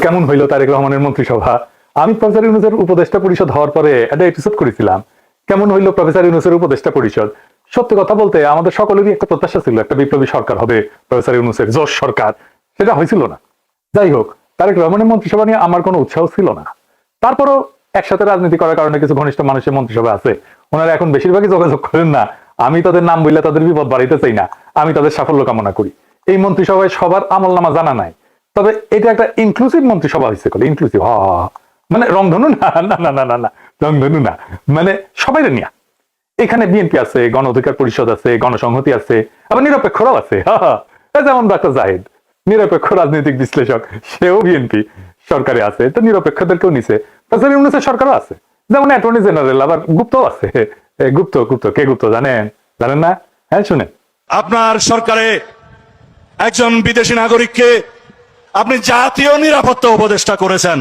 কেমন হইলো তারেক রহমানের মন্ত্রিসভা? আমি প্রফেসর ইউনূসের উপদেষ্টা পরিষদ হওয়ার পরে একটা এপিসোড করেছিলাম, কেমন হইলো প্রফেসর ইউনূসের উপদেষ্টা পরিষদ। সত্যি কথা বলতে আমাদের সকলেরই একটা প্রত্যাশা ছিল একটা বিপ্লবী সরকার হবে, প্রফেসর ইউনূসের জোশ সরকার, সেটা হয়েছিল না। যাই হোক, তারেক রহমানের মন্ত্রিসভা নিয়ে আমার কোনো উৎসাহ ছিল না। তারপরও একসাথে রাজনীতি করার কারণে কিছু ঘনিষ্ঠ মানুষের মন্ত্রিসভা আছে, ওনারা এখন বেশিরভাগই যোগাযোগ করেন না। আমি তাদের নাম বললে তাদের বিপদ বাড়িতে চাই না, আমি তাদের সাফল্য কামনা করি। এই মন্ত্রিসভায় সবার আমল নামা জানা নাই, তবে এটা একটা ইনক্লুসিভ মন্ত্রিসভা হয়েছে। ইনক্লুসিভ মানে রংধনু না, না না না না না রংধনু না, মানে সবাই নিয়া। এখানে বিএনপি আছে, গণ অধিকার পরিষদ আছে, গণসংহতি আছে, আবার নিরপেক্ষরাও আছে। যেমন ডাক্তার জাহিদ নিরপেক্ষ রাজনৈতিক বিশ্লেষক, সেও বিএনপি সরকারে আছে, তো নিরপেক্ষদেরকেও নিছে। তাছাড়া ইউনূসের সরকারও আছে, যেমন অ্যাটর্নি জেনারেল, আবার গুপ্তও আছে। গুপ্ত গুপ্ত কে গুপ্ত জানেন? জানেন না? হ্যাঁ শুনেন। আপনার সরকারে একজন বিদেশি নাগরিককে আপনি জাতীয় নিরাপত্তা উপদেষ্টা করেছেন।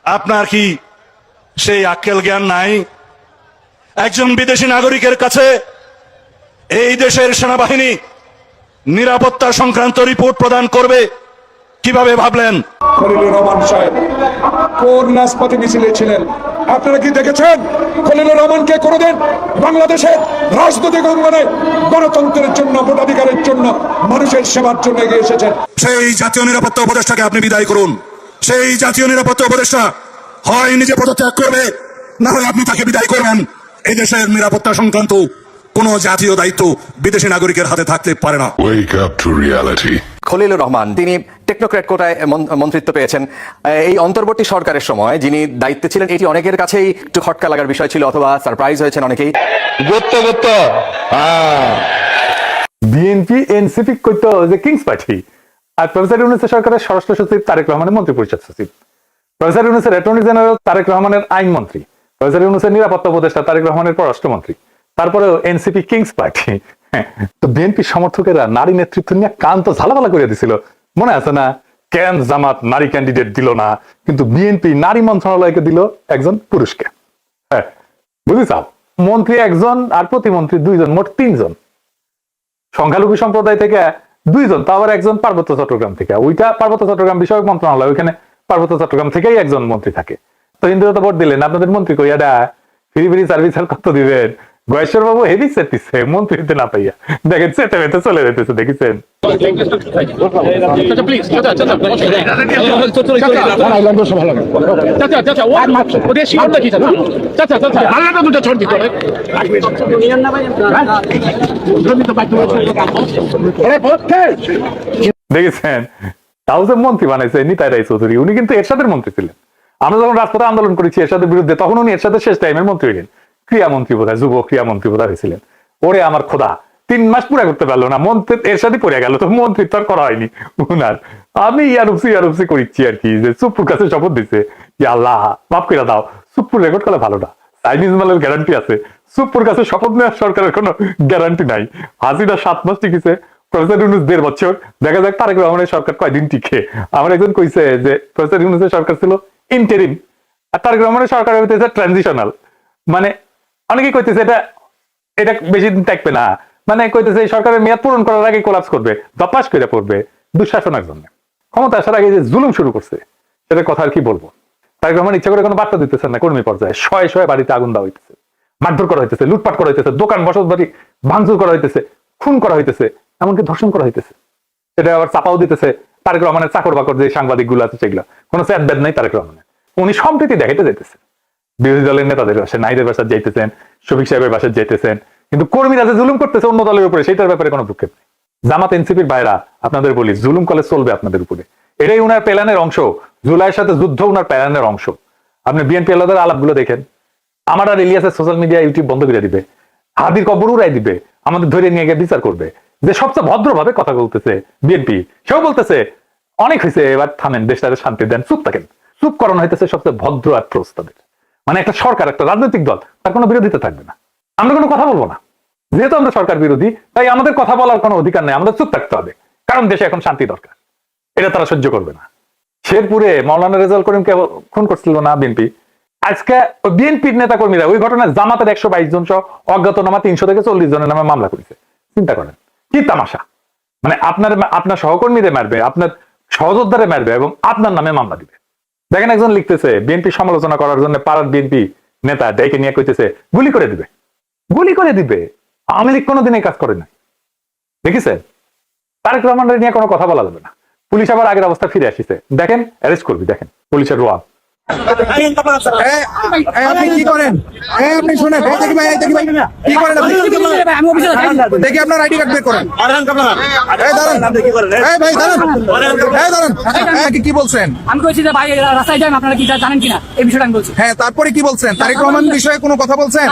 আপনার কি সেই আক্কেল জ্ঞান নাই? একজন বিদেশি নাগরিকের কাছে এই দেশের সেনাবাহিনী নিরাপত্তা সংক্রান্ত রিপোর্ট প্রদান করবে কিভাবে ভাবলেন? খলিলুর রহমান সাহেব কোন নাশপাতি মিছিলে ছিলেন? আপনারা কি দেখেছেন খলিলুর রহমানকে কোনোদিন বাংলাদেশের রাজনৈতিক অঙ্গনে গণতন্ত্রের জন্য, ভোটাধিকারের জন্য, মানুষের সেবার জন্য এগিয়ে এসেছেন? সেই জাতীয় নিরাপত্তা উপদেষ্টাকে আপনি বিদায় করুন। সেই জাতীয় নিরাপত্তা উপদেষ্টা হয় নিজে পদত্যাগ করবে, না হয় আপনি তাকে বিদায় করবেন। এই দেশের নিরাপত্তা সংক্রান্ত কোন জাতীয় দায়িত্ব বিদেশি নাগরিকের হাতে থাকতে পারে না। Wake up to reality. Khalilur Rahman তিনি টেকনোক্র্যাট কোটায় মন্ত্রিত্ব পেয়েছেন। এই অন্তর্বর্তী সরকারের সময় যিনি দায়িত্বে ছিলেন, এটি অনেকের কাছেই একটু খটকা লাগার বিষয় ছিল, অথবা সারপ্রাইজ হয়েছেন অনেকেই। বিএনপি এনসিপি কইতো যে কিংস পার্টি, আর প্রফেসর ইউনূসের সরকারের স্বরাষ্ট্র সচিব তারেক রহমানের মন্ত্রী পরিষদ সচিব, প্রফেসর ইউনূসের অ্যাটর্নি জেনারেল তারেক রহমানের আইন মন্ত্রী, প্রফেসর ইউনূসের নিরাপত্তা উপদেষ্টা তারেক রহমানের পররাষ্ট্রমন্ত্রী, তারপরেও এনসিপি কিংস পার্টি। তো বিএনপি সমর্থকেরা নারী নেতৃত্ব নিয়ে কান তো ঝালাপালা করে দিছিল, মনে আছে না? কেন জামাত নারী ক্যান্ডিডেট দিল না, কিন্তু বিএনপি নারী মন্ত্রণালয়কে দিল একজন পুরুষকে। হ্যাঁ বুঝিস, মন্ত্রী একজন আর প্রতিমন্ত্রী দুইজন, মোট তিনজন। সংখ্যালঘু সম্প্রদায় থেকে দুইজন, তা আবার একজন পার্বত্য চট্টগ্রাম থেকে। ওইটা পার্বত্য চট্টগ্রাম বিষয়ক মন্ত্রণালয়, ওইখানে পার্বত্য চট্টগ্রাম থেকেই একজন মন্ত্রী থাকে। তো হিন্দুরা তো ভোট দিলেন, আপনাদের মন্ত্রী কইয়াডা ফ্রি ফ্রি সার্ভিস আর কত দিবেন? গয়েশ্বর বাবু হেভি চেতিছে মন্ত্রীতে না পাইয়া, দেখেন চেতে মেতে চলে যেতেছে, দেখেছেন? দেখেছেন? তাও যে মন্ত্রী বানাইছে নিতাই রায় চৌধুরী, উনি কিন্তু এরশাদের মন্ত্রী ছিলেন। আমরা যখন রাজপথে আন্দোলন করেছি এরশাদের বিরুদ্ধে, তখন উনি এরশাদের শেষ টাইমের মন্ত্রী হইলেন, ক্রিয়ামন্ত্রী বোধহয়, যুব ক্রিয়ামন্ত্রী বোধহয় হয়েছিলেন। ওরে আমার খোদা, 3 মাস পুরা করতে পারলো না, মন্ত্রী এরশাদই পড়ে গেল, তো মন্ত্রিত্ব আর করা হয়নি উনার। আমি ইয়ারুপসি করিচ্ছি আর কি, যে সুপ্পুর কাছে শপথ দিছে যে আল্লাহ মাফ করে দাও, সুপ্পুর রেকর্ড করা ভালো না, চাইনিজ মালের গ্যারান্টি আছে, সুপ্পুর কাছে শপথ নেওয়ার সরকারের কোনো গ্যারান্টি নাই। হাসিনা 7 মাস টিকেছে, প্রফেসর ইউনূস 1.5 বছর, দেখা যাক তারেক রহমানের সরকার কয়দিন টিকে। আমার একজন কইছে যে প্রফেসর ইউনূসের সরকার ছিল ইন্টারিম, আর তারেক রহমানের সরকার হইতেছে ট্রানজিশনাল। মানে অনেকেই কইতেছে এটা বেশি দিন থাকবে না, মানে কইতেছে এই সরকারের মেয়াদ পূরণ করার আগে কোলাপস করবে, দপাস করে পড়বে দুঃশাসনের জন্য। ক্ষমতা আসার আগে যে জুলুম শুরু করছে, সেটার কথা আর কি বলবো। তারেক রহমান ইচ্ছা করে কোনো বার্তা দিতেছেন না, কর্মী পর্যায়ে শয়ে শয়ে বাড়িতে আগুন দেওয়া হইতেছে, মারধর করা হইতেছে, লুটপাট করা হইতেছে, দোকান বসত বাড়ি ভাঙচুর করা হইতেছে, খুন করা হইতেছে, এমনকি ধর্ষণ করা হইতেছে। সেটা আবার চাপাও দিতেছে তারেক রহমানের চাকর বাকর যে সাংবাদিক গুলো আছে, সেগুলো কোনো স্যাদ ব্যাদ নাই তারেক রহমানের। উনি সম্প্রীতি দেখাইতে যাইতেছে, বিরোধী দলের নেতাদের বাসায়, নাইদের বাসায় যাইতেছেন, শফিক সাহেবের বাসায় যাইতেছেন, কিন্তু কর্মীরা যে জুলুম করতেছে অন্য দলের উপরে, সেটার ব্যাপারে কোনো ভ্রুক্ষেপ নেই। জামাত এনসিপির ভাইরা আপনাদের বলি, জুলুম কলে চলবে আপনাদের উপরে, এটাই উনার প্ল্যানের অংশ। জুলাইয়ের সাথে যুদ্ধ উনার প্ল্যানের অংশ। আপনি বিএনপি আলাদার আলাপগুলো দেখেন, আমার আর ইলিয়াসের সোশ্যাল মিডিয়া ইউটিউব বন্ধ করে দিবে, হাদির কবর উড়াই দিবে, আমাদের ধরে নিয়ে গিয়ে বিচার করবে। যে সবচেয়ে ভদ্রভাবে কথা বলতেছে বিএনপি, সেও বলতেছে অনেক হয়েছে, এবার থামেন, দেশটাকে শান্তি দেন, চুপ থাকেন। চুপ করানো হইতেছে সবচেয়ে ভদ্র অ্যাপ্রোচ তাদের। মানে একটা সরকার, একটা রাজনৈতিক দল, তার কোনো বিরোধিতা থাকবে না, আমরা কোনো কথা বলবো না। যেহেতু আমরা সরকার বিরোধী, তাই আমাদের কথা বলার কোনো অধিকার নেই, আমাদের চুপ থাকতে হবে, কারণ দেশে এখন শান্তি দরকার। এটা তারা সহ্য করবে না। শেরপুরে মাওলানা রেজাউল করিমকে খুন করছিল না বিএনপি, আজকে বিএনপির নেতা কর্মীরা ওই ঘটনায় জামাতের 122 জন সহ অজ্ঞাতনামা 300 থেকে 40 জনের নামে মামলা করেছে। চিন্তা করেন কি তামাশা! মানে আপনার সহকর্মীদের মারবে, আপনার সহযোদ্ধারে মারবে এবং আপনার নামে মামলা দিবে। দেখেন একজন লিখতেছে বিএনপি সমালোচনা করার জন্য পাড়ার বিএনপি নেতা ডেকে নিয়ে কইতেছে গুলি করে দিবে, গুলি করে দিবে। আওয়ামী লীগ কোনোদিন এই কাজ করে নাই, দেখেছেন? তারেক রহমানের নিয়ে কোনো কথা বলা যাবে না। পুলিশ আবার আগের অবস্থা ফিরে আসিছে, দেখেন অ্যারেস্ট করবি, দেখেন পুলিশের রোয়াব। আপনি কি করেন? আপনি শুনেন, দেখি ভাই কি করেন আপনি? দেখি আপনার আইডি কার্ড বের করেন। ভাই দাঁড়ান, কি বলছেন? আমি বলছি যে ভাই রাস্তায় যান, আপনারা কি জানেন কিনা এই বিষয়টা আমি বলছি। হ্যাঁ, তারপরে কি বলছেন? তারেক রহমান বিষয়ে কোনো কথা বলছেন?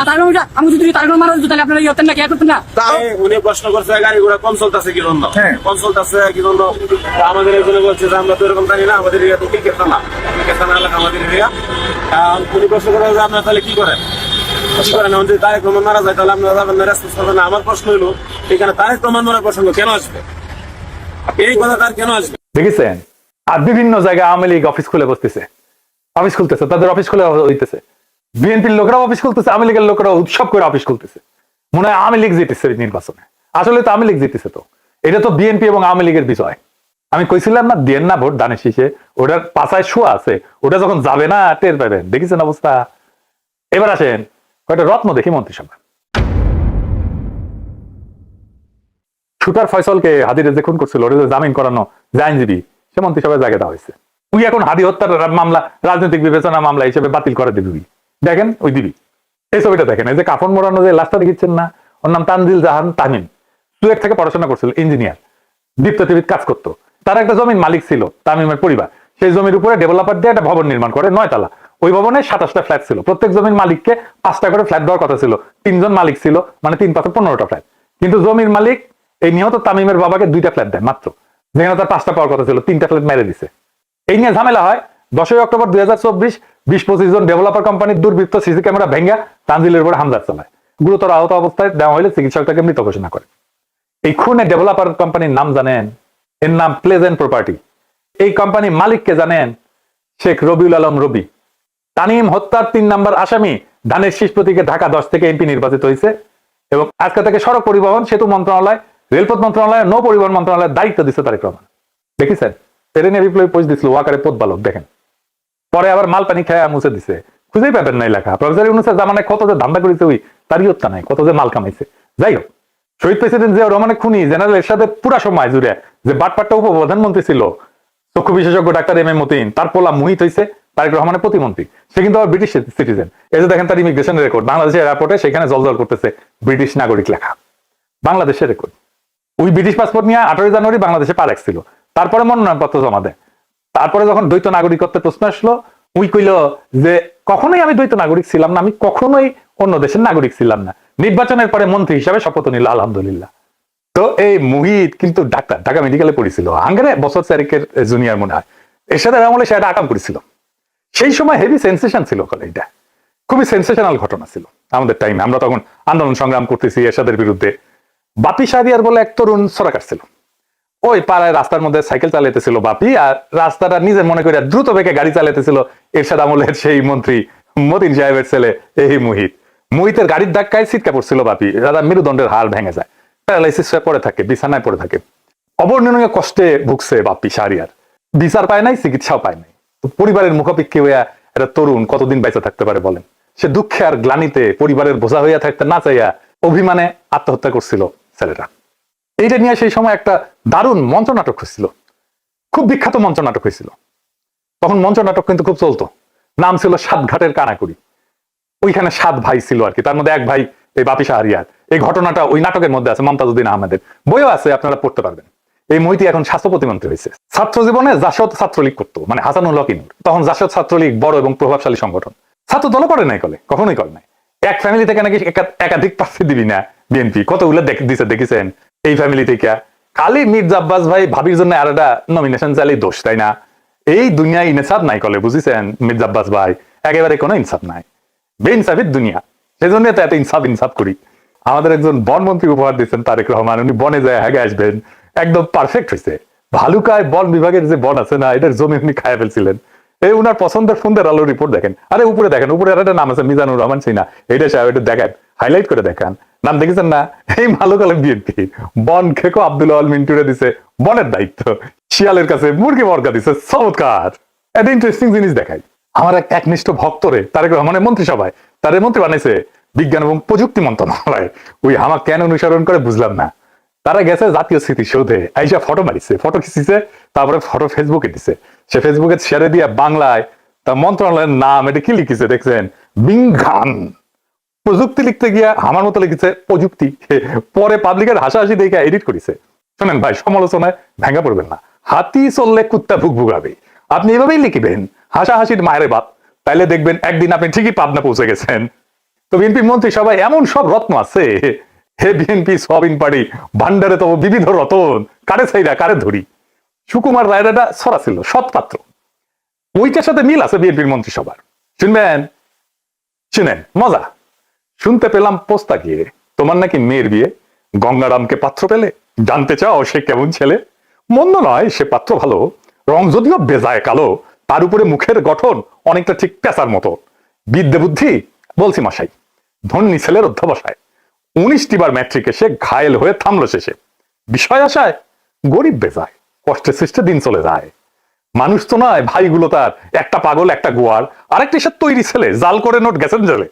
আমি যদি তারেক রহমান তাহলে আপনারা ইয়ে না, কে করতেন না? উনি প্রশ্ন করছে গাড়ি ঘোড়া কম চলতেছে কি জন্য, হ্যাঁ। কম চলতেছে কি জন্য। আমাদের একজনে বলছে যে আমরা তো এরকম জানি না, আমাদের এরিয়া তো কি কেতানা এলাকা আমাদের এরিয়া। উনি প্রশ্ন করে যে আপনারা তাহলে কি করেন, কি করেন? আমাদের তারেক রহমান মারা যায় তাহলে আপনারা যাবেন না, রেসপন্স করবেন না। আমার প্রশ্ন হলো এখানে তারেক রহমান মারার প্রসঙ্গ কেন আসবে? এই কথা তার কেন আসবে? দেখেছেন? আর বিভিন্ন জায়গায় আওয়ামী লীগ অফিস খুলে বসতেছে, অফিস খুলতেছে, তাদের অফিস খুলে হইতেছে। বিএনপির লোকেরা অফিস খুলতেছে, আওয়ামী লীগের লোকেরা উৎসব করে অফিস খুলতেছে। মনে হয় আওয়ামী লীগ জিতেছে নির্বাচনে, আসলে তো আওয়ামী লীগ জিতেছে। তো এটা তো বিএনপি এবং আওয়ামী লীগের বিজয়। আমি কইছিলাম না দেন না ভোট দানের শীষে, ওটার পাশায় শোয়া আছে, ওটা যখন যাবে না টের পাবেন। দেখেছেন অবস্থা? এবার আসেন কয়টা রত্ন দেখি মন্ত্রিসভা। শুটার ফয়সলকে হাদিরে যে খুন করছিল, ওটা জামিন করানো যে আইনজীবী, সে মন্ত্রিসভায় জায়গা দেওয়া হয়েছে। উই এখন হাদি হত্যার মামলা রাজনৈতিক বিবেচনা মামলা হিসেবে বাতিল করে দিবি। দেখেন ওই দিবি, এই ছবিটা দেখেন, এই যে কাফন মোড়ানো যে লাশটা দেখিচ্ছেন না, ওর নাম তানজিল জাহান তামিম। সুয়েট থেকে পড়াশোনা করছিল, ইঞ্জিনিয়ার, দীপ্ত টিভিতে কাজ করতো। তার একটা জমির মালিক ছিল তামিমের পরিবার। সেই জমির উপরে ডেভেলপার দিয়ে একটা ভবন নির্মাণ করে 9 তলা। ওই ভবনে 27টা ফ্ল্যাট ছিল। প্রত্যেক জমির মালিককে 5টা করে ফ্ল্যাট দেওয়ার কথা ছিল। 3 জন মালিক ছিল, মানে 3 5 15টা ফ্ল্যাট। কিন্তু জমির মালিক এই নিহত তামিমের বাবাকে 2টা ফ্ল্যাট দেয় মাত্র, যেখানে তার 5টা পাওয়ার কথা ছিল, 3টা ফ্ল্যাট মেরে দিছে। এই নিয়ে ঝামেলা হয়। 10 অক্টোবর 2024 20-25 জন ডেভেলপার কোম্পানির দুর্বৃত্ত সিসি ক্যামেরা ভেঙ্গা তানজিলের উপর হামলা চালায়। গুরুতর আহত অবস্থায় দেওয়া হলে চিকিৎসক তাকে মৃত ঘোষণা করে। এই খুনে ডেভেলপার কোম্পানির নাম জানেন? এর নাম প্লেজেন্ট প্রপার্টি। এই কোম্পানি মালিককে জানেন? শেখ রবিউল আলম রবি। তানিম হত্যার 3 নম্বর আসামি ধানের শীষ প্রতীকে ঢাকা 10 থেকে এমপি নির্বাচিত হয়েছে এবং আজকে থেকে সড়ক পরিবহন সেতু মন্ত্রণালয়, রেলপথ মন্ত্রণালয়, নৌ পরিবহন মন্ত্রণালয়ের দায়িত্ব দিচ্ছে তারেক রহমান। দেখেছেন? ট্রেনে বিপ্লবী পোস্ট দিছিল ওয়াকারে পথ বালক, দেখেন। পরে আবার মাল পানি খেয়ে মুছে দিছে, খুঁজেই পাবেন নাই লেখা। প্রফেসর ইউনূসের জামানায় কত যে ধান্দা করেছে ওই তারই হত্যা নাই, কত যে মাল কামাইছে। যাই হোক, শহীদ প্রেসিডেন্ট জিয়াউর রহমানের খুনি জেনারেল এরশাদের পুরা সময় জুড়ে যে বাটপাট্টা উপপ্রধানমন্ত্রী ছিল চক্ষু বিশেষজ্ঞ ডাক্তার এম এ মতিন, তার পোলা মুহিত হয়েছে তারেক রহমানের প্রতিমন্ত্রী। সে কিন্তু আবার ব্রিটিশ সিটিজেন। এই যে দেখেন তার ইমিগ্রেশন রেকর্ড, বাংলাদেশের এয়ারপোর্টে সেখানে জলজল করতেছে ব্রিটিশ নাগরিক লেখা, বাংলাদেশের রেকর্ড। ওই ব্রিটিশ পাসপোর্ট নিয়ে 18 জানুয়ারি বাংলাদেশে পা রাখছিল। তারপরে মনোনয়নপত্র জমা দেয়। তারপরে যখন দ্বৈত নাগরিকত্বের প্রশ্ন আসলো, উই কইল যে কখনোই আমি দ্বৈত নাগরিক ছিলাম না, আমি কখনোই অন্য দেশের নাগরিক ছিলাম না। নির্বাচনের পরে মন্ত্রী হিসাবে শপথ নিল, আলহামদুলিল্লাহ। তো এই মুহিত কিন্তু ডাক্তার, ঢাকা মেডিকেলে পড়েছিল, আঙ্গারে বছর 4 জুনিয়র মনে হয়। এরশাদের আমলে সে একটা আকাম করেছিল। সেই সময় হেভি সেন্সেশন ছিল, এটা খুবই সেন্সেশনাল ঘটনা ছিল আমাদের টাইমে। আমরা তখন আন্দোলন সংগ্রাম করতেছি এরশাদের বিরুদ্ধে। বাপি শাহরিয়ার বলে এক তরুণ সরা কাটছিল, ওই পাড়ায় রাস্তার মধ্যে সাইকেল চালাইতেছিল বাপি, আর রাস্তাটা নিজের মনে করে দ্রুত বেগে গাড়ি চালাইতেছিল এরশাদ আমলের সেই মন্ত্রী মতিন সাহেবের ছেলে এই মুহিতের গাড়ির ধাক্কায় ছিটকা পড়ছিল বাপি। দাদা মেরুদণ্ডের হাড় ভেঙে যায়, প্যারালাইসিস হয়ে পড়ে থাকে, বিছানায় পড়ে থাকে। অবর্ণনীয় কষ্টে ভুগছে বাপি শাহরিয়ার, বিচার পায় নাই, চিকিৎসাও পায় নাই। পরিবারের মুখাপেক্ষী হইয়া একটা তরুণ কতদিন বেঁচে থাকতে পারে বলেন? সে দুঃখে আর গ্লানিতে পরিবারের বোঝা হইয়া থাকতে না চাইয়া অভিমানে আত্মহত্যা করছিল ছেলেরা। এইটা নিয়ে সেই সময় একটা দারুণ মঞ্চনাটক হয়েছিল, খুব বিখ্যাত মঞ্চনাটক হয়েছিল। তখন মঞ্চনাটক কিন্তু খুব চলতো, নাম ছিল 7 ঘাটের কানাকুড়ি। ওইখানে 7 ভাই ছিল আর কি, তার মধ্যে এক ভাই এই বাপি শাহরিয়ার। এই ঘটনাটা ওই নাটকের মধ্যে আছে, মমতাজউদ্দিন আহমেদের বইও আছে, আপনারা পড়তে পারবেন। এই মহিতি এখন স্বাস্থ্য প্রতিমন্ত্রী হয়েছে। ছাত্র জীবনে জাসদ ছাত্রলীগ করতো, মানে হাসানুল হক ইনুর। তখন জাসদ ছাত্রলীগ বড় এবং প্রভাবশালী সংগঠন। ছাত্র দল করে নাই, কখনোই করে নাই। এক ফ্যামিলি থেকে নাকি একাধিক প্রার্থী দিবি না বিএনপি, কতগুলো দিছে দেখেছেন। এই ফ্যামিলি থেকে খালি মির্জা আব্বাস ভাই ভাবির জন্য আর একটা নমিনেশন চাইলেই দোষ, তাই না? এই দুনিয়ায় ইনসাফ নাই কলে, বুঝেছেন মির্জা আব্বাস ভাই? একেবারে কোনো ইনসাফ নাই, বেইনসাফির দুনিয়া। সেই জন্য তো এত ইনসাফ করি। আমাদের একজন বনমন্ত্রী উপহার দিচ্ছেন তারেক রহমান, উনি বনে যায় হেগে আসবেন, একদম পারফেক্ট হয়েছে। ভালুকায় বন বিভাগের যে বন আছে না, এটার জমি উনি খায় ফেলছিলেন। এই উনার পছন্দের ফোনদের আলো রিপোর্ট দেখেন, আরে উপরে দেখেন, উপরে একটা নাম আছে মিজানুর রহমান সিনহা, এটা সাহেব, এটা দেখেন হাইলাইট করে দেখান। নাম দেখেছেন না? এই ভালো কালে বিএনপি বন খেকো আব্দুল আল মিন্টুরে দিছে বনের দায়িত্ব, শিয়ালের কাছে মুরগি বর্গা দিছে। চমৎকার একটা ইন্টারেস্টিং জিনিস দেখাই। আমার এক একনিষ্ঠ ভক্তরে তারেক রহমানের মন্ত্রিসভায় তারে মন্ত্রী বানাইছে বিজ্ঞান এবং প্রযুক্তি মন্ত্রণালয়। ওই হামা কেন অনুসরণ করে বুঝলাম না। তারা গেছে জাতীয় স্মৃতিসৌধে, আইসা ফটো মারিছে, ফটো খিচিছে, তারপরে ফটো ফেসবুকে দিছে। সে ফেসবুকে শেয়ারে দিয়ে বাংলায় তার মন্ত্রণালয়ের নাম এটা কি লিখেছে দেখছেন? বিজ্ঞান প্রযুক্তি লিখতে গিয়া আমার মতো লিখেছে প্রযুক্তি। পরে পাবলিকের হাসাহাসি দেখে এডিট করেছে। শোনেন ভাই, সমালোচনায় ভেঙে পড়বেন না। হাতি চললে কুত্তা ভুক ভুগাবে, আপনি এভাবেই লিখবেন হাসাহাসির মায়ের বাপ, তাইলে দেখবেন একদিন আপনি ঠিকই পাবনা পৌঁছে গেছেন। তো বিএনপি মন্ত্রী সবাই এমন সব রত্ন আছে, হে বিএনপি সোয়াবিন পাড়ি ভান্ডারে তো বিবিধ রতন, কারে ছাইরা কারে ধরি। সুকুমার রায়ের একটা ছড়া ছিল সৎপাত্র, ওইটার সাথে মিল আছে বিএনপির মন্ত্রিসভার। শুনবেন? শুনেন, মজা। শুনতে পেলাম পোস্তা গিয়ে তোমার নাকি মেয়ের বিয়ে, গঙ্গারামকে পাত্র পেলে, জানতে চাও সে কেমন ছেলে? মন্দ নয়, সে পাত্র ভালো, রং যদিও বেজায় কালো, তার উপরে মুখের গঠন অনেকটা ঠিক পেঁচার মতো। বিদ্যে বুদ্ধি বলছি মশাই, ধন্যী ছেলের অধ্যবসায় 19টি বার ম্যাট্রিকে সে ঘায়েল হয়ে থামলো শেষে। বিষয় আশায় গরিব বেজায়, কষ্টে সৃষ্টে দিন চলে যায়। মানুষ তো নয় ভাইগুলো তার, একটা পাগল একটা গোয়ার, আরেকটি সে তৈরি ছেলে, জাল করে নোট গেছেন জেলে।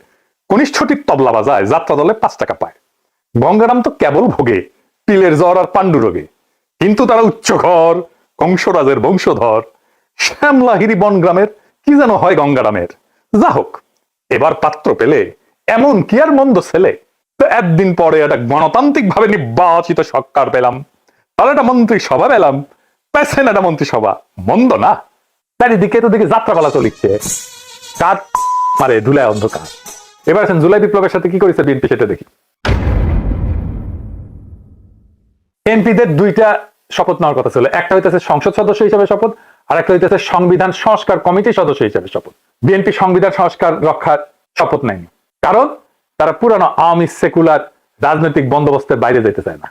কনিষ্ঠটির তবলা বাজায়, যাত্রা দলে 5 টাকা পায়। গঙ্গারাম তো কেবল ভোগে পিলের জ্বর আর পাণ্ডু রোগে, কিন্তু তারা উচ্চ ঘর, কংসরাজের বংশধর। শ্যামলাহিরি বনগ্রামের কি যেন হয় গঙ্গারামের। যা হোক, এবার পাত্র পেলে এমন কি আর মন্দ ছেলে। তো একদিন পরে একটা গণতান্ত্রিক ভাবে নির্বাচিত সরকার পেলাম, তাহলে একটা মন্ত্রিসভা পেলাম, পেছেন একটা মন্ত্রিসভা, মন্দ না। চারিদিকে তো দিকে যাত্রাপালা চলিচ্ছে, কার মারে ধুলায় অন্ধকার। এবার আছেন জুলাই বিপ্লবের সাথে কি করেছে বিএনপি, সেটা দেখি। এমপিদের 2টা শপথ নেওয়ার কথা ছিল, একটা হইতেছে সংসদ সদস্য হিসেবে শপথ, আর একটা হইতেছে সংবিধান সংস্কার কমিটির সদস্য হিসেবে শপথ। বিএনপি সংবিধান সংস্কার রক্ষার শপথ নেয়নি, কারণ তারা পুরানো আওয়ামী সেকুলার রাজনৈতিক বন্দোবস্তের বাইরে যেতে চায় না,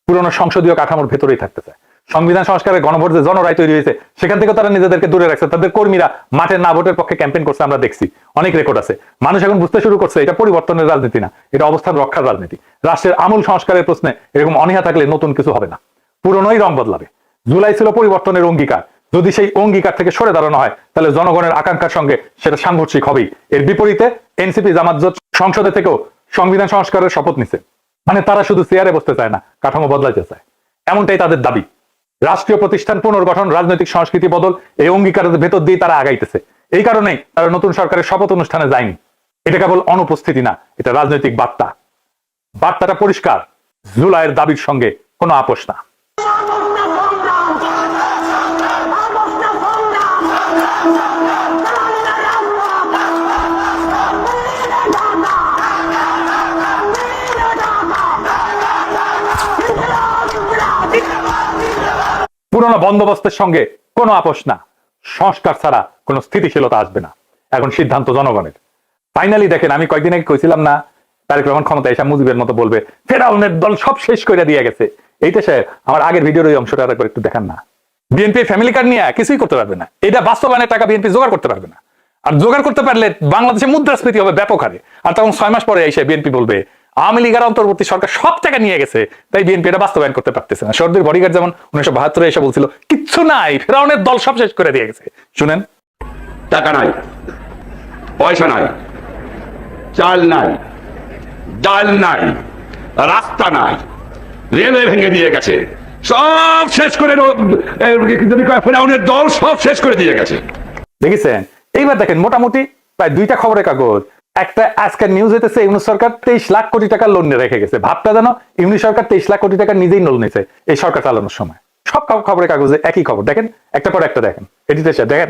পুরনো সংসদীয় কাঠামোর ভেতরেই থাকতে চায়। সংবিধান সংস্কারের গণভোট যে জনরায় তৈরি হয়েছে, সেখান থেকে তারা নিজেদেরকে দূরে রাখছে। তাদের কর্মীরা মাঠে না ভোটের পক্ষে ক্যাম্পেইন করছে, আমরা দেখছি, অনেক রেকর্ড আছে। মানুষ এখন বুঝতে শুরু করছে এটা পরিবর্তনের রাজনীতি না, এটা অবস্থান রক্ষার রাজনীতি। রাষ্ট্রের আমূল সংস্কারের প্রশ্নে এরকম অনীহা থাকলে নতুন কিছু হবে না, পুরনোই রং বদলাবে। জুলাই ছিল পরিবর্তনের অঙ্গীকার, যদি সেই অঙ্গীকার থেকে সরে দাঁড়ানো হয় তাহলে জনগণের আকাঙ্ক্ষার সঙ্গে সেটা সাংঘর্ষিক হবেই। এর বিপরীতে এনসিপি জামাত জোট সংসদে থেকেও সংবিধান সংস্কারের শপথ নিছে, মানে তারা শুধু চেয়ারে বসতে চায় না, কাঠামো বদলাইতে চায়, এমনটাই তাদের দাবি। রাষ্ট্রীয় প্রতিষ্ঠান পুনর্গঠন, রাজনৈতিক সংস্কৃতি বদল, এই অঙ্গীকারের ভেতর দিয়ে তারা আগাইতেছে। এই কারণেই তারা নতুন সরকারের শপথ অনুষ্ঠানে যায়নি। এটা কেবল অনুপস্থিতি না, এটা রাজনৈতিক বার্তা। বার্তাটা পরিষ্কার, জুলাইয়ের দাবির সঙ্গে কোনো আপোষ না। পুরনো বন্দোবস্তের সঙ্গে কোনো আপোষ না, সংস্কার ছাড়া কোনো স্থিতিশীলতা আসবে না। এখন সিদ্ধান্ত জনগণের। ফাইনালি দেখেন, আমি কয়েকদিন আগে কইছিলাম না তারেক রহমান ক্ষমতা এসে মুজিবের মতো বলবে ফেরাউনের দল সব শেষ করে দিয়ে গেছে। এইটা সে আমার আগের ভিডিওর ওই অংশটা আরেকবার একটু দেখান না। বিএনপি ফ্যামিলি কার্ড নিয়ে কিছুই করতে পারবে না, এটা বাস্তবায়নের টাকা বিএনপি জোগাড় করতে পারবে না। আর জোগাড় করতে পারলে বাংলাদেশে মুদ্রাস্ফীতি হবে ব্যাপক হারে। আর তখন 6 মাস পরে এসে বিএনপি বলবে আওয়ামী লীগের অন্তর্বর্তী সরকার সব টাকা নিয়ে গেছে, তাই বিএনপি এটা বাস্তবায়ন করতে পারতেছে না। সর্দির বডিগার্ড যেমন 1972 এসে বলছিল কিচ্ছু নাই, ফেরাউনের দল সব শেষ করে দিয়ে গেছে। শুনেন, টাকা নাই, পয়সা নাই, চাল নাই, ডাল নাই, রাস্তা নাই, রেলওয়ে ভেঙে দিয়ে গেছে, সব শেষ করে ফেরাউনের দল সব শেষ করে দিয়ে গেছে। দেখেছেন? এইবার দেখেন, মোটামুটি প্রায় 2টা খবরের কাগজ, একটা আজকের নিউজ হইতেছে ইউনূস সরকার 23 লাখ কোটি টাকা লোন নিয়ে রেখে গেছে। ভাবটা জানো, ইউনূস সরকার 23 লাখ কোটি টাকা নিজেই লোন নিয়েছে এই সরকার চালানোর সময়। সব খবরের কাগজে একই খবর, দেখেন একটা পর একটা দেখেন, এডিটর দেখেন,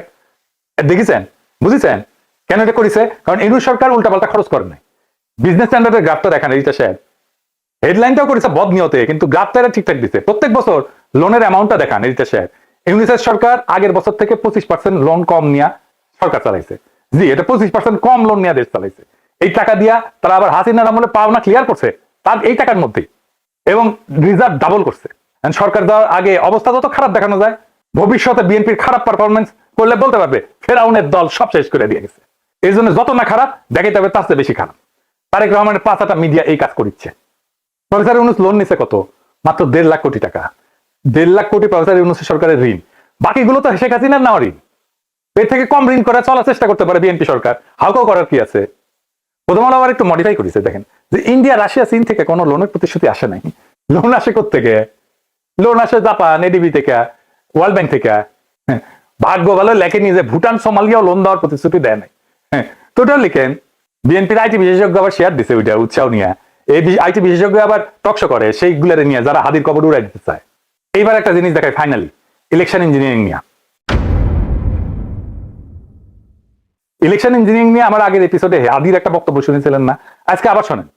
দেখেছেন, বুঝেছেন কেন এটা করেছে? কারণ ইউনূস সরকার উল্টাপাল্টা খরচ করে নাই। বিজনেস স্ট্যান্ডার্ডের গ্রাফটা দেখেন, এডিটর সাহেব হেডলাইনটাও করেছে বদনিয়তে, কিন্তু গ্রাফটা এরা ঠিকঠাক দিচ্ছে। প্রত্যেক বছর লোনের অ্যামাউন্টটা দেখান এডিটর সাহেব। ইউনূসের সরকার আগের বছর থেকে 25% লোন কম নিয়ে সরকার চালাইছে। জি, এটা 25% কম লোন নিয়ে দেশ চালাইছে। এই টাকা দিয়া তারা আবার হাসিনার আমলে পাওনা ক্লিয়ার করছে তার এই টাকার মধ্যেই, এবং রিজার্ভ ডাবল করছে। সরকার দেওয়ার আগে অবস্থা যত খারাপ দেখানো যায়, ভবিষ্যতে বিএনপির খারাপ পারফরমেন্স করলে বলতে পারবে ফেরাউনের দল সব শেষ করে দিয়ে গেছে। এই জন্য যত না খারাপ দেখাইতে হবে তার চেয়ে বেশি খারাপ। তারেক রহমানের 5টা মিডিয়া এই কাজ করছে। প্রফেসর ইউনূস লোন নিছে কত? মাত্র 1.5 লাখ কোটি টাকা। 1.5 লাখ কোটি প্রফেসর ইউনূস সরকারের ঋণ, বাকিগুলো তো শেখ হাসিনার নেওয়া ঋণ। এর থেকে কম ঋণ করে চলার চেষ্টা করতে পারে বিএনপি সরকার, হাউকাও করার কি আছে? প্রথম আলো আবার একটু মডিফাই করেছে, দেখেন যে ইন্ডিয়া, রাশিয়া, চীন থেকে কোনো লোনের প্রতিশ্রুতি আসে নাই। লোন আসে কোত্থেকে? লোন আসে জাপান, এডিবি থেকে, ওয়ার্ল্ড ব্যাংক থেকে। ভাগ্য ভালো লেখে নিয়ে যে ভুটান, সোমালিয়াও লোন দেওয়ার প্রতিশ্রুতি দেয় নাই। তো ওটা লিখেন বিএনপির আইটি বিশেষজ্ঞ আবার শেয়ার দিছে ওইটা উৎসাহ নিয়ে। এই আইটি বিশেষজ্ঞ আবার টকশো করে সেইগুলারে নিয়ে যারা হাদির কবর উড়াই দিতে চায়। এইবার একটা জিনিস দেখায় ফাইনালি, ইলেকশন ইঞ্জিনিয়ারিং নিয়ে। ইলেকশন ইঞ্জিনিয়ারিং নিয়ে আমার আগের এপিসোডে হাদির একটা বক্তব্য শুনেছিলেন না? আজকে আবার শোনেন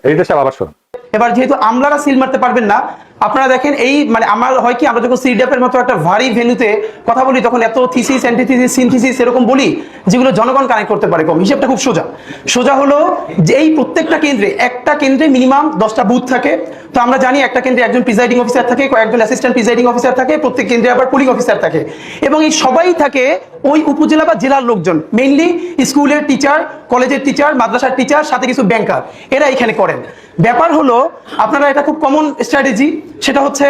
এই দেশে আবার শোনেন। এবার যেহেতু আমলারা সিল মারতে পারবেন না, আপনারা দেখেন এই মানে আমার হয় কি, আমরা যখন সিডিএফ এর মতো একটা ভারী ভেন্যুতে কথা বলি তখন এত থিসিস, অ্যান্টিথিসিস, সিনথিসিস এরকম বলি যেগুলো জনগণ কানেক্ট করতে পারে কম। হিসেবটা খুব সোজা হলো যে এই প্রত্যেকটা কেন্দ্রে, একটা কেন্দ্রে মিনিমাম 10টা বুথ থাকে। তো আমরা জানি একটা কেন্দ্রে একজন প্রিজাইডিং অফিসার থাকে, কয়েকজন অ্যাসিস্ট্যান্ট প্রিজাইডিং অফিসার থাকে, প্রত্যেক কেন্দ্রে আবার পুলিং অফিসার থাকে, এবং এই সবাই থাকে ওই উপজেলা বা জেলার লোকজন, মেইনলি স্কুলের টিচার, কলেজের টিচার, মাদ্রাসার টিচার, সাথে কিছু ব্যাংকার, এরা এখানে করেন। ব্যাপার হলো আপনারা এটা খুব কমন স্ট্র্যাটেজি, সেটা হচ্ছে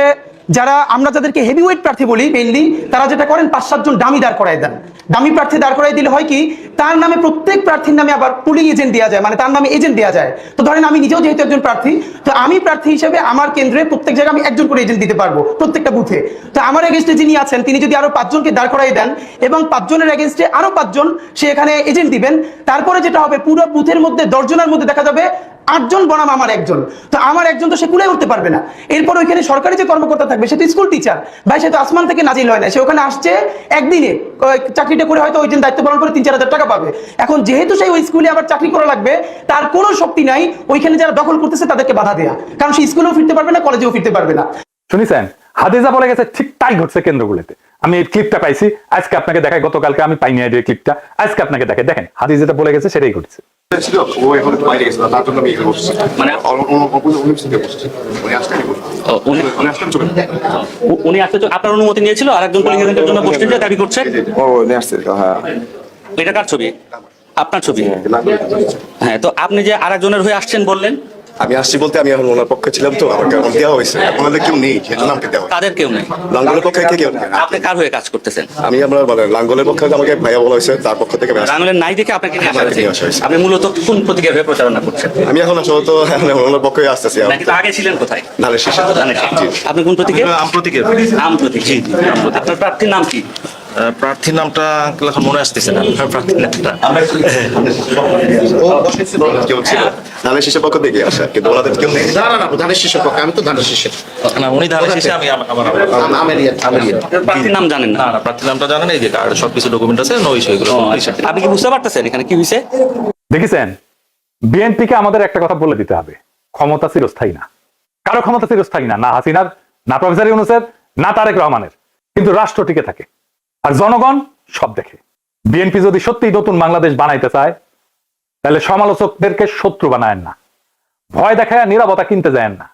যারা আমরা যাদেরকে হেভিওয়েট প্রার্থী বলি মেইনলি, তারা যেটা করেন 5-7 জন ডামি দাঁড় করায় দেন। ডামি প্রার্থী দাঁড় করাই দিলে হয় কি, তার নামে প্রত্যেক প্রার্থীর নামে আবার পুলিং এজেন্ট দেওয়া যায়, মানে তার নামে এজেন্ট দেওয়া যায়। তো ধরেন আমি নিজেও যেহেতু একজন প্রার্থী, তো আমি প্রার্থী হিসেবে আমার কেন্দ্রে প্রত্যেক জায়গায় আমি একজন করে এজেন্ট দিতে পারবো প্রত্যেকটা বুথে। তো আমার এগেনস্টে যিনি আছেন তিনি যদি আরো 5 জনকে দাঁড় করাই দেন এবং 5 জনের এগেনস্টে আরো 5 জন সে এখানে এজেন্ট দিবেন, তারপরে যেটা হবে পুরো বুথের মধ্যে 10 জনের মধ্যে দেখা যাবে 8 জন বনাম আমার একজন। তো আমার একজন তো সে কুলে উঠতে পারবে না। এরপর ওইখানে সরকারি যে কর্মকর্তা থাকবে সে তো স্কুল টিচার ভাই, সে তো আসমান থেকে নাজিল হয় না, সে ওখানে আসছে একদিনে চাকরিটা করে হয়তো ওই দিন দায়িত্ব পালন করে 3-4 হাজার টাকা পাবে। এখন যেহেতু সেই ওই স্কুলে আবার চাকরি করা লাগবে, তার কোনো শক্তি নাই ওইখানে যারা দখল করতেছে তাদেরকে বাধা দেয়া, কারণ সে স্কুলেও ফিরতে পারবে না, কলেজেও ফিরতে পারবে না। শুনেছেন হাদিজা বলে গেছে, ঠিক তাই ঘটছে কেন্দ্রগুলোতে। আমি এই ক্লিপটা পাইছি, আজকে আপনাকে দেখাই, গতকালকে আমি পাইনি এই ক্লিপটা, আজকে আপনাকে দেখেন হাদিজা যেটা বলে গেছে সেটাই ঘটছে। ছিল ও এখন বাইরে গেছিল, তার জন্য আমি এখানে বসছি, মানে ইউনিভার্সিটিতে বসছি। উনি আসলে উনি আসলেন চলে উনি আসতে আপনার অনুমতি নিয়েছিল, আর একজন পুলিশ এজেন্টের জন্য বসতে যে দাবি করছে। ও উনি আসছে, হ্যাঁ। এটা কার ছবি? আপনার ছবি? হ্যাঁ, তো আপনি যে আরেকজনের হয়ে আসছেন বললেন। আমি আসছি বলতে আমি এখন ওনার পক্ষে ছিলাম, তো আমাকে এখন দেওয়া হয়েছে, আপনাদের কেউ নেই সেজন্য আমাকে দেওয়া। তাদের কেউ নেই? লাঙ্গলের পক্ষে কেউ নেই। আপনি কার হয়ে কাজ করতেছেন? আমি আপনার বলেন লাঙ্গলের পক্ষে আমাকে ভাইয়া বলা হয়েছে, তার পক্ষ থেকে লাঙ্গলের নাই দেখে আপনাকে নিয়ে আসা হয়েছে। আপনি মূলত কোন প্রতীকের হয়ে প্রচারণা করছেন? আমি এখন আসলে তো ওনার পক্ষে আসতেছি। নাকি তো আগে ছিলেন কোথায়? ধানের শীষে। আপনি কোন প্রতীকে? আম প্রতীকের। আম প্রতীক। আপনার প্রার্থীর নাম কি? প্রার্থীর নামটা এখন মনে আসতেছে না। প্রার্থীর নামটা ধানের শীষের পক্ষ থেকে আসা, কিন্তু ওনাদের কেউ নেই। না, ধানের শীষের পক্ষে। আমি তো ধানের শীষের না, উনি ধানের শীষে, আমি আমার প্রার্থীর নাম জানেন না? না, প্রার্থীর নামটা জানেন, এই যে কার্ড সবকিছু ডকুমেন্ট আছে, ওই সেইগুলো। আপনি কি বুঝতে পারতেছেন এখানে কি হয়েছে? দেখেছেন, বিএনপিকে আমাদের একটা কথা বলে দিতে হবে, ক্ষমতা চিরস্থায়ী না। কারো ক্ষমতা চিরস্থায়ী না, না হাসিনার, না প্রফেসর ইউনূসের, না তারেক রহমানের, কিন্তু রাষ্ট্র টিকে থাকে আর জনগণ সব দেখে। বিএনপি যদি সত্যি নতুন বাংলাদেশ বানাইতে চায় তাহলে সমালোচকদেরকে শত্রু বানায়েন না, ভয় দেখায় নীরবতা কিনতে যায় না,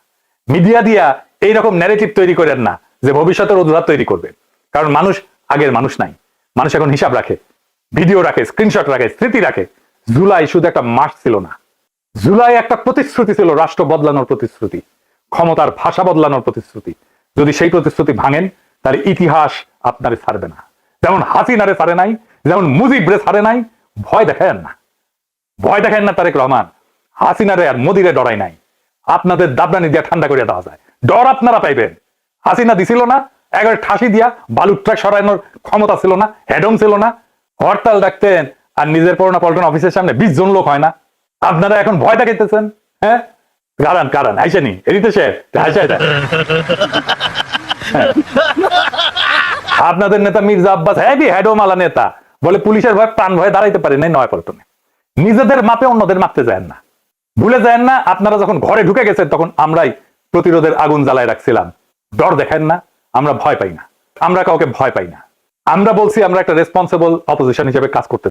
মিডিয়া দিয়া এইরকম ন্যারেটিভ তৈরি করেন না যে ভবিষ্যতের অজুহাত তৈরি করবেন। কারণ মানুষ আগের মানুষ নাই, মানুষ এখন হিসাব রাখে, ভিডিও রাখে, স্ক্রিনশট রাখে, স্মৃতি রাখে। জুলাই শুধু একটা মাস ছিল না, জুলাই একটা প্রতিশ্রুতি ছিল, রাষ্ট্র বদলানোর প্রতিশ্রুতি, ক্ষমতার ভাষা বদলানোর প্রতিশ্রুতি। যদি সেই প্রতিশ্রুতি ভাঙেন তাহলে ইতিহাস আপনারে ছাড়বে না। যেমন হাসিনারে ছাড়ে নাই, যেমন মুজিবরে ছাড়ে নাই। ভয় দেখায়েন না, ভয় দেখায়েন না তারেক রহমান। হাসিনারে আর মোদিরে ডরাই নাই, আপনাদের দাবরানি দিয়া ঠান্ডা করে দেওয়া যায়। ডর আপনারা পাইবেন। হাসিনা দিছিল না, একবার ঠাসি দিয়া বালুর ট্রাক সরানোর ক্ষমতা ছিল না, হেডম ছিল না, হরতাল ডাকতেন আর নিজের পড়না পল্টন অফিসের সামনে 20 জন লোক হয় না। আপনারা এখন ভয় দেখাইতেছেন। হ্যাঁ, কারণ আইসেনি এদিতে সে আপনাদের নেতা মির্জা আব্বাস হেভি হেডোমালা নেতা বলে পুলিশের ভয় প্রাণ ভয়ে দাঁড়াইতে পারে নাই নয়াপল্টনে। নিজেদের মাপে অন্যদের মাপতে যায় না, ভুলে যায় না। আপনারা যখন ঘরে ঢুকে গেছেন তখন আমরাই প্রতিরোধের আগুন জ্বালায় রাখছিলাম। ডর দেখেন না, আমরা ভয় পাই না, আমরা কাউকে ভয় পাই না। আমরা বলছি আমরা একটা রেসপন্সিবল অপোজিশন হিসেবে কাজ করতে